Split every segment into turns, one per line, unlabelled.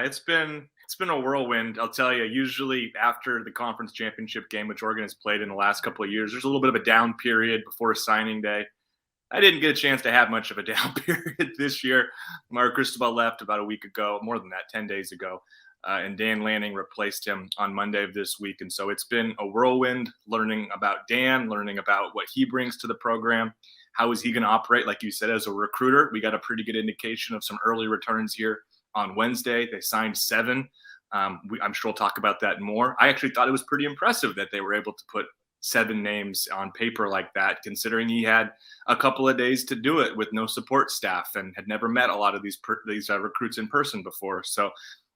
Yeah, it's been a whirlwind. I'll tell you. Usually after the conference championship game, which Oregon has played in the last couple of years, there's a little bit of a down period before signing day. I didn't get a chance to have much of a down period this year. Mark Cristobal left about a week ago, more than that, 10 days ago. And Dan Lanning replaced him on Monday of this week. And so it's been a whirlwind learning about Dan, learning about what he brings to the program. How is he going to operate? Like you said, as a recruiter, we got a pretty good indication of some early returns here on Wednesday. They signed 7. I'm sure we'll talk about that more. I actually thought it was pretty impressive that they were able to put 7 names on paper like that, considering he had a couple of days to do it with no support staff and had never met a lot of these recruits in person before. So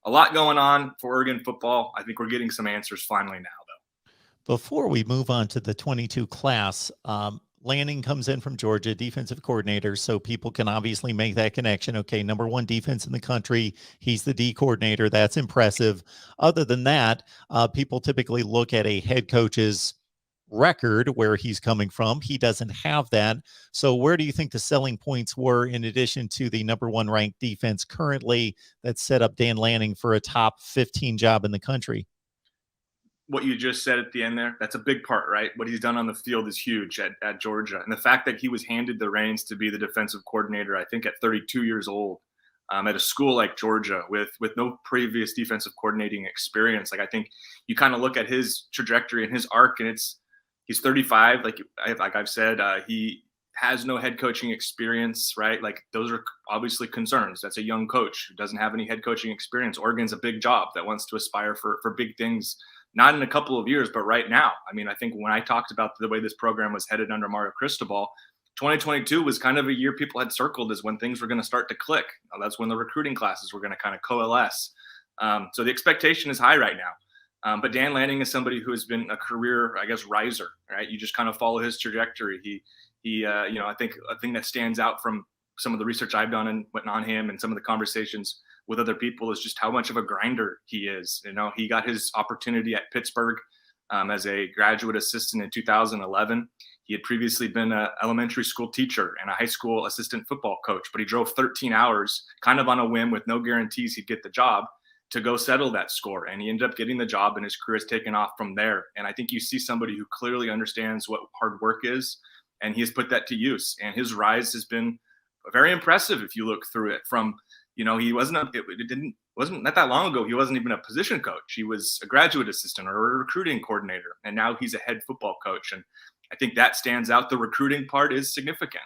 a lot going on for Oregon football. I think we're getting some answers finally now, though.
Before we move on to the 22 class, Lanning comes in from Georgia, defensive coordinator, so people can obviously make that connection. Okay, number 1 defense in the country. He's the D coordinator. That's impressive. Other than that, people typically look at a head coach's record where he's coming from. He doesn't have that. So where do you think the selling points were in addition to the number 1 ranked defense currently that set up Dan Lanning for a top 15 job in the country?
What you just said at the end there, that's a big part, right? What he's done on the field is huge at Georgia. And the fact that he was handed the reins to be the defensive coordinator, I think at 32 years old, at a school like Georgia with no previous defensive coordinating experience. Like, I think you kind of look at his trajectory and his arc, and he's 35. Like I've said, he has no head coaching experience, right? Like, those are obviously concerns. That's a young coach who doesn't have any head coaching experience. Oregon's a big job that wants to aspire for big things, not in a couple of years, but right now. I mean, I think when I talked about the way this program was headed under Mark Cristobal, 2022 was kind of a year people had circled as when things were going to start to click. That's when the recruiting classes were going to kind of coalesce. So the expectation is high right now. But Dan Lanning is somebody who has been a career, I guess, riser, right? You just kind of follow his trajectory. I think a thing that stands out from some of the research I've done and went on him and some of the conversations with other people is just how much of a grinder he is. He got his opportunity at Pittsburgh as a graduate assistant in 2011. He had previously been an elementary school teacher and a high school assistant football coach, but he drove 13 hours kind of on a whim with no guarantees he'd get the job to go settle that score. And he ended up getting the job, and his career has taken off from there. And I think you see somebody who clearly understands what hard work is, and he has put that to use. And his rise has been very impressive if you look through it. From, he wasn't not that long ago, he wasn't even a position coach. He was a graduate assistant or a recruiting coordinator, and now he's a head football coach. And I think that stands out. The recruiting part is significant.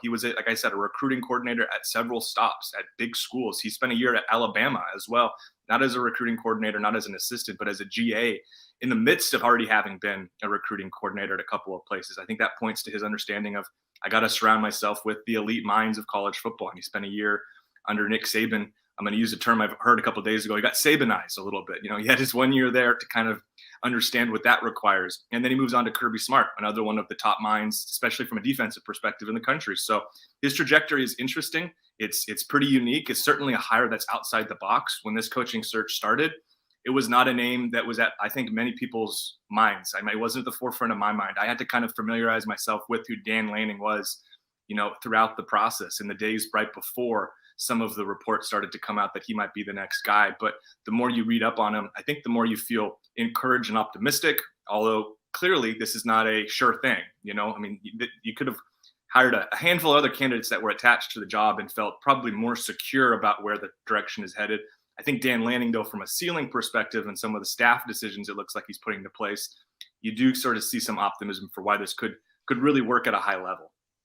He was, like I said, a recruiting coordinator at several stops at big schools. He spent a year at Alabama as well, not as a recruiting coordinator, not as an assistant, but as a GA in the midst of already having been a recruiting coordinator at a couple of places. I think that points to his understanding of, I got to surround myself with the elite minds of college football. And he spent a year under Nick Saban. I'm going to use a term I've heard a couple of days ago. He got Sabanized a little bit. He had his 1 year there to kind of understand what that requires. And then he moves on to Kirby Smart, another one of the top minds, especially from a defensive perspective in the country. So his trajectory is interesting. It's pretty unique. It's certainly a hire that's outside the box. When this coaching search started, it was not a name that was at, I think, many people's minds. It wasn't at the forefront of my mind. I had to kind of familiarize myself with who Dan Lanning was, throughout the process in the days right before some of the reports started to come out that he might be the next guy. But the more you read up on him, I think the more you feel encouraged and optimistic, although clearly this is not a sure thing. You could have hired a handful of other candidates that were attached to the job and felt probably more secure about where the direction is headed. I think Dan Lanning, though, from a ceiling perspective and some of the staff decisions it looks like he's putting into place, you do sort of see some optimism for why this could really work at a high level.